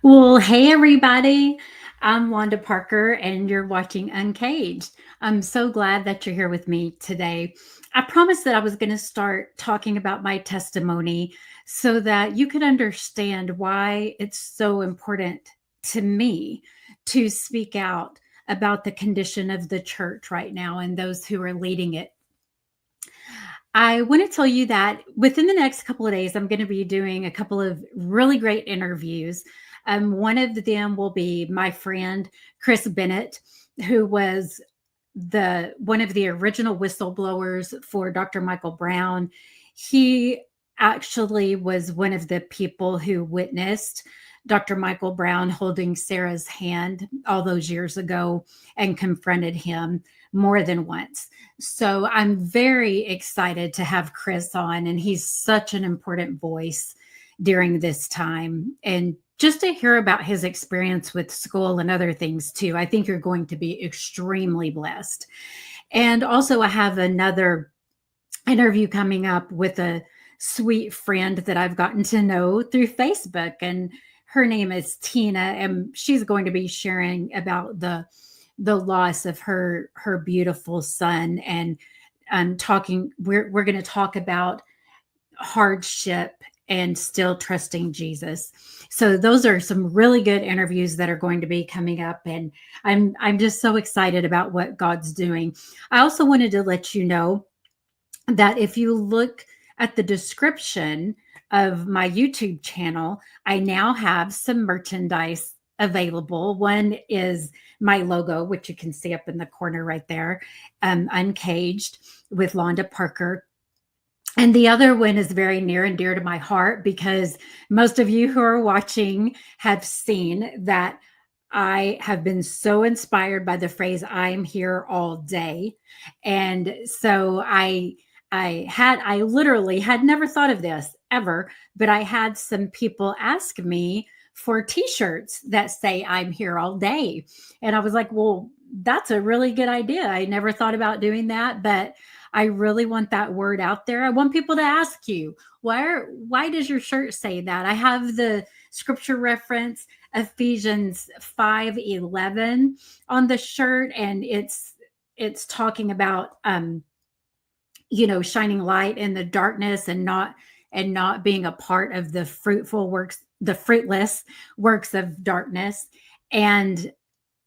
Well, hey everybody. I'm Wanda Parker and you're watching Uncaged. I'm so glad that you're here with me today. I promised that I was going to start talking about my testimony so that you could understand why it's so important to me to speak out about the condition of the church right now and those who are leading it. I want to tell you that within the next couple of days, I'm going to be doing a couple of really great interviews. One of them will be my friend Chris Bennett, who was the one of the original whistleblowers for Dr. Michael Brown. He actually was one of the people who witnessed Dr. Michael Brown holding Sarah's hand all those years ago and confronted him more than once. So I'm very excited to have Chris on, and he's such an important voice during this time. And just to hear about his experience with school and other things too, I think you're going to be extremely blessed. And also, I have another interview coming up with a sweet friend that I've gotten to know through Facebook, and her name is Tina, and she's going to be sharing about the loss of her beautiful son. And talking we're going to talk about hardship and still trusting Jesus. So those are some really good interviews that are going to be coming up, and I'm just so excited about what God's doing. I also wanted to let you know that if you look at the description of my YouTube channel, I now have some merchandise available. One is my logo, which you can see up in the corner right there, Uncaged with Londa Parker. And the other one is very near and dear to my heart because most of you who are watching have seen that I have been so inspired by the phrase "I'm here all day." And so I literally had never thought of this ever, but I had some people ask me for t-shirts that say "I'm here all day." And I was like, "Well, that's a really good idea. I never thought about doing that, but I really want that word out there. I want people to ask you, why does your shirt say that?" I have the scripture reference Ephesians 5:11 on the shirt, and it's talking about shining light in the darkness and not being a part of the fruitless works of darkness. And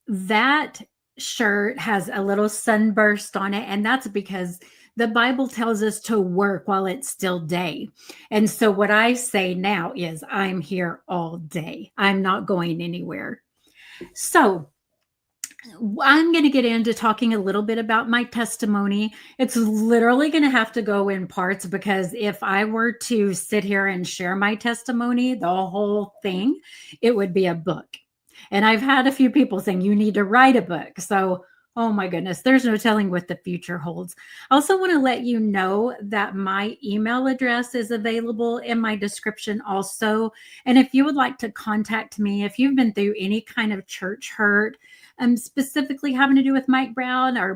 that shirt has a little sunburst on it, and that's because the Bible tells us to work while it's still day. And so what I say now is I'm here all day. I'm not going anywhere. So I'm going to get into talking a little bit about my testimony. It's literally going to have to go in parts because if I were to sit here and share my testimony, the whole thing, it would be a book. And I've had a few people saying, you need to write a book. So, oh my goodness, there's no telling what the future holds. I also want to let you know that my email address is available in my description also. And if you would like to contact me, if you've been through any kind of church hurt, specifically having to do with Mike Brown or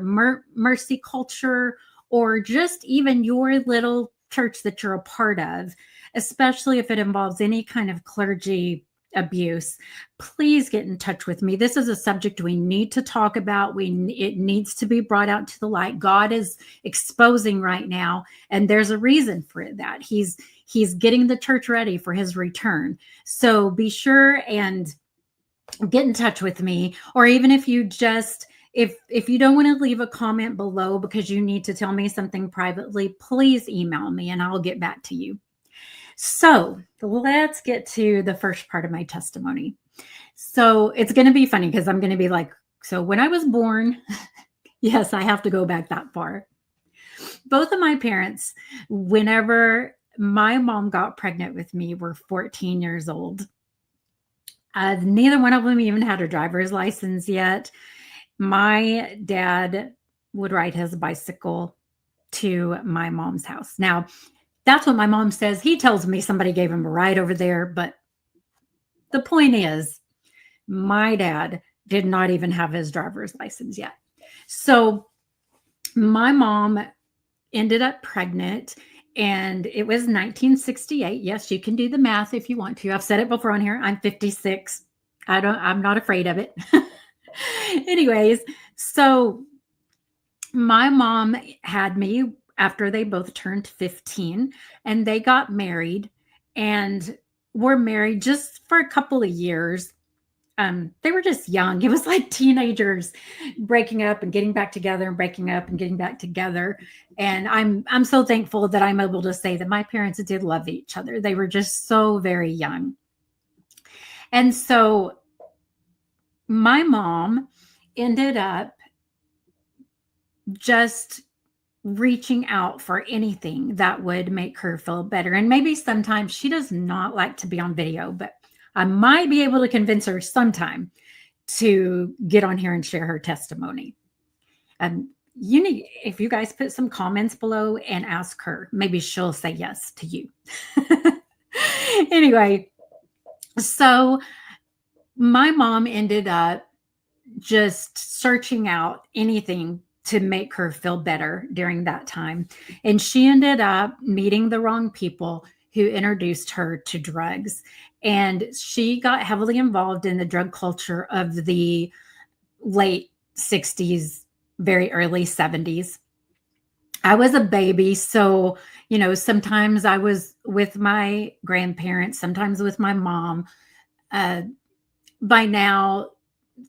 Mercy Culture, or just even your little church that you're a part of, especially if it involves any kind of clergy abuse, please get in touch with me. This is a subject we need to talk about. It needs to be brought out to the light. God is exposing right now, and there's a reason for that. He's getting the church ready for his return. So be sure and get in touch with me. Or even if you just if you don't want to leave a comment below because you need to tell me something privately, please email me and I'll get back to you. So let's get to the first part of my testimony. So it's going to be funny because I'm going to be like, so when I was born, yes, I have to go back that far. Both of my parents, whenever my mom got pregnant with me, were 14 years old. Neither one of them even had a driver's license yet. My dad would ride his bicycle to my mom's house. Now, that's what my mom says. He tells me somebody gave him a ride over there. But the point is, my dad did not even have his driver's license yet. So my mom ended up pregnant, and it was 1968. Yes, you can do the math if you want to. I've said it before on here. I'm 56. I'm not afraid of it. Anyways, so my mom had me after they both turned 15, and they got married and were married just for a couple of years. They were just young. It was like teenagers breaking up and getting back together and breaking up and getting back together. And I'm so thankful that I'm able to say that my parents did love each other. They were just so very young. And so my mom ended up just reaching out for anything that would make her feel better. And maybe sometimes she does not like to be on video, but I might be able to convince her sometime to get on here and share her testimony. You need, if you guys put some comments below and ask her, maybe she'll say yes to you. Anyway, so my mom ended up just searching out anything to make her feel better during that time. And she ended up meeting the wrong people who introduced her to drugs. And she got heavily involved in the drug culture of the late 60s, very early 70s. I was a baby. So, sometimes I was with my grandparents, sometimes with my mom. By now,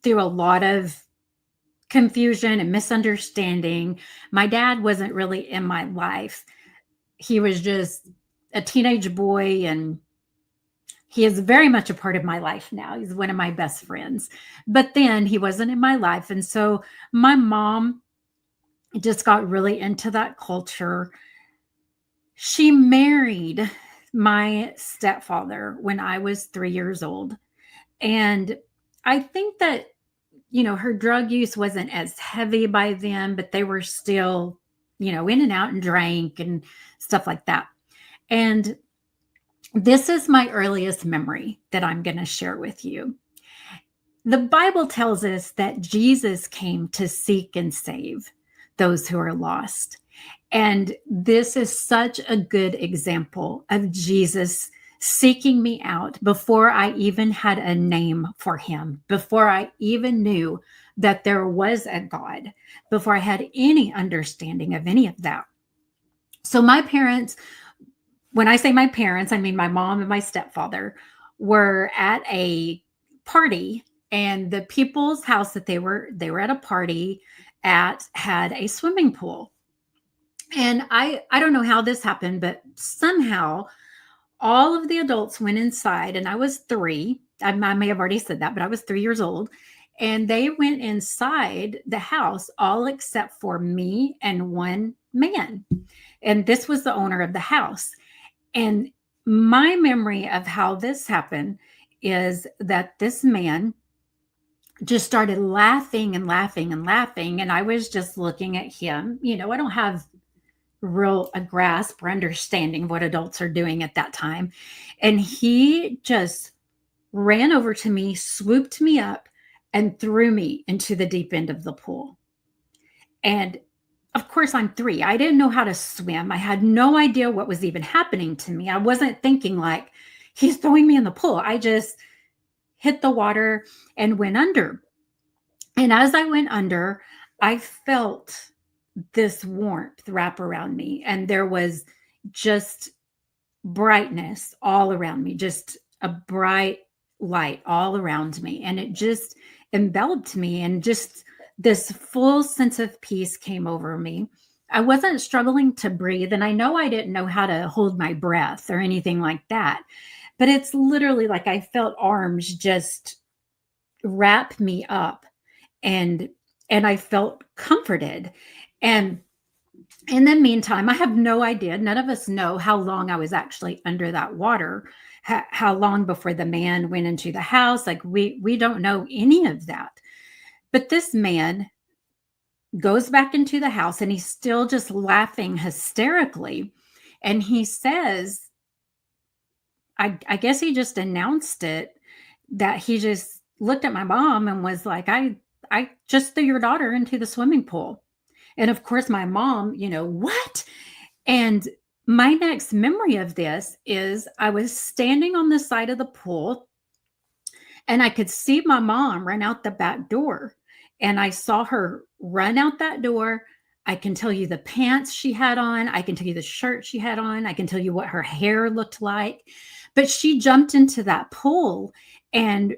through a lot of confusion and misunderstanding, my dad wasn't really in my life. He was just a teenage boy, and he is very much a part of my life now. He's one of my best friends. But then he wasn't in my life. And so my mom just got really into that culture. She married my stepfather when I was 3 years old. And I think that, her drug use wasn't as heavy by then, but they were still, in and out and drank and stuff like that. And this is my earliest memory that I'm going to share with you. The Bible tells us that Jesus came to seek and save those who are lost. And this is such a good example of Jesus seeking me out before I even had a name for him, before I even knew that there was a God, before I had any understanding of any of that. So my parents, when I say my parents, I mean my mom and my stepfather, were at a party, and the people's house that they were at a party at had a swimming pool. And I don't know how this happened, but somehow all of the adults went inside, and I was 3. I may have already said that, but I was 3 years old. And they went inside the house, all except for me and one man. And this was the owner of the house. And my memory of how this happened is that this man just started laughing and laughing and laughing. And I was just looking at him. I don't have a grasp or understanding of what adults are doing at that time. And he just ran over to me, swooped me up, and threw me into the deep end of the pool. And of course, I'm 3. I didn't know how to swim. I had no idea what was even happening to me. I wasn't thinking like, he's throwing me in the pool. I just hit the water and went under. And as I went under, I felt this warmth wrap around me. And there was just brightness all around me, just a bright light all around me. And it just enveloped me, and just this full sense of peace came over me. I wasn't struggling to breathe, and I know I didn't know how to hold my breath or anything like that. But it's literally like I felt arms just wrap me up, and I felt comforted. And in the meantime, I have no idea. None of us know how long I was actually under that water, how long before the man went into the house. Like we don't know any of that. But this man goes back into the house, and he's still just laughing hysterically. And he says, I guess he just announced it, that he just looked at my mom and was like, I just threw your daughter into the swimming pool. And of course, my mom, what? And my next memory of this is I was standing on the side of the pool, And I could see my mom run out the back door. And I saw her run out that door. I can tell you the pants she had on. I can tell you the shirt she had on. I can tell you what her hair looked like. But she jumped into that pool and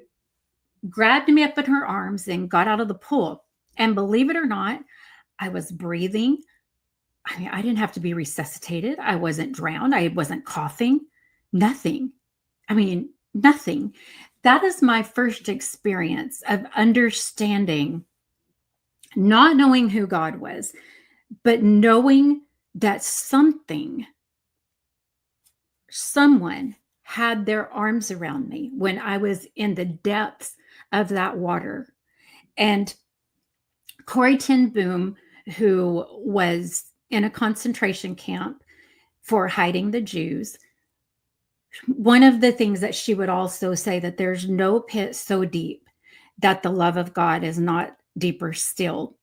grabbed me up in her arms and got out of the pool. And believe it or not, I was breathing. I mean, I didn't have to be resuscitated. I wasn't drowned. I wasn't coughing. Nothing. I mean, nothing. That is my first experience of understanding, not knowing who God was, but knowing that someone had their arms around me when I was in the depths of that water. And Corrie ten Boom, who was in a concentration camp for hiding the Jews, one of the things that she would also say that there's no pit so deep that the love of God is not deeper still.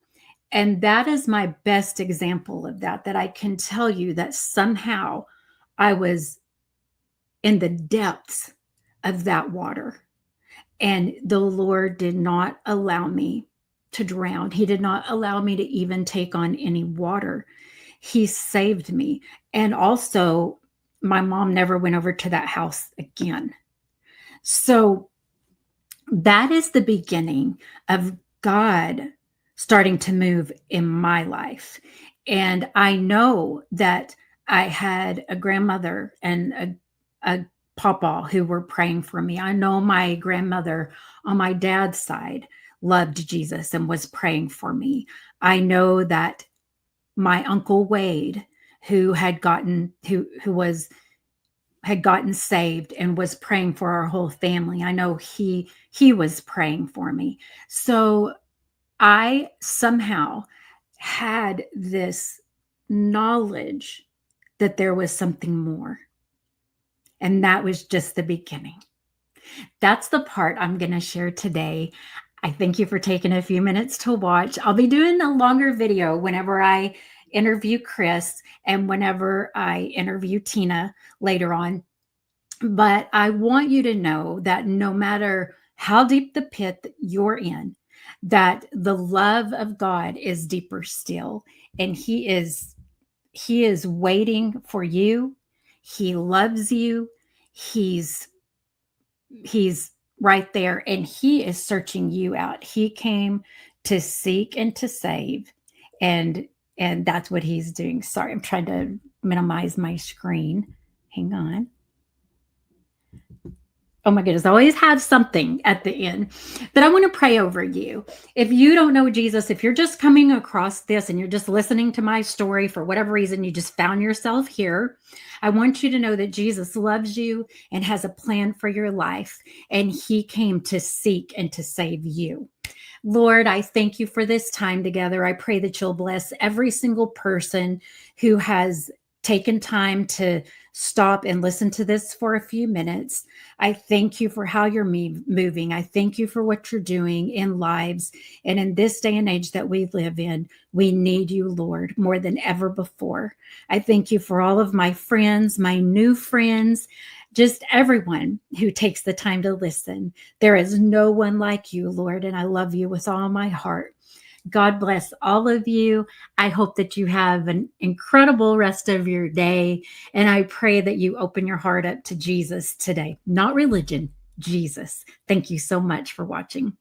And that is my best example of that I can tell you that somehow I was in the depths of that water. And the Lord did not allow me to drown. He did not allow me to even take on any water. He saved me. And also, my mom never went over to that house again. So that is the beginning of God starting to move in my life. And I know that I had a grandmother and a papa who were praying for me. I know my grandmother on my dad's side loved Jesus and was praying for me. I know that my uncle Wade, who had gotten saved and was praying for our whole family, I know he was praying for me. So I somehow had this knowledge that there was something more. And that was just the beginning. That's the part I'm going to share today. I thank you for taking a few minutes to watch. I'll be doing a longer video whenever I interview Chris and whenever I interview Tina later on. But I want you to know that no matter how deep the pit that you're in, that the love of God is deeper still. And he is waiting for you. He loves you. He's right there, and he is searching you out. He came to seek and to save, and that's what he's doing. Sorry, I'm trying to minimize my screen. Hang on. Oh my goodness, I always have something at the end. But I want to pray over you. If you don't know Jesus, if you're just coming across this and you're just listening to my story for whatever reason, you just found yourself here, I want you to know that Jesus loves you and has a plan for your life. And he came to seek and to save you. Lord, I thank you for this time together. I pray that you'll bless every single person who has taken time to stop and listen to this for a few minutes. I thank you for how you're moving. I thank you for what you're doing in lives. And in this day and age that we live in, we need you, Lord, more than ever before. I thank you for all of my friends, my new friends, just everyone who takes the time to listen. There is no one like you, Lord, and I love you with all my heart. God bless all of you. I hope that you have an incredible rest of your day. And I pray that you open your heart up to Jesus today, not religion, Jesus. Thank you so much for watching.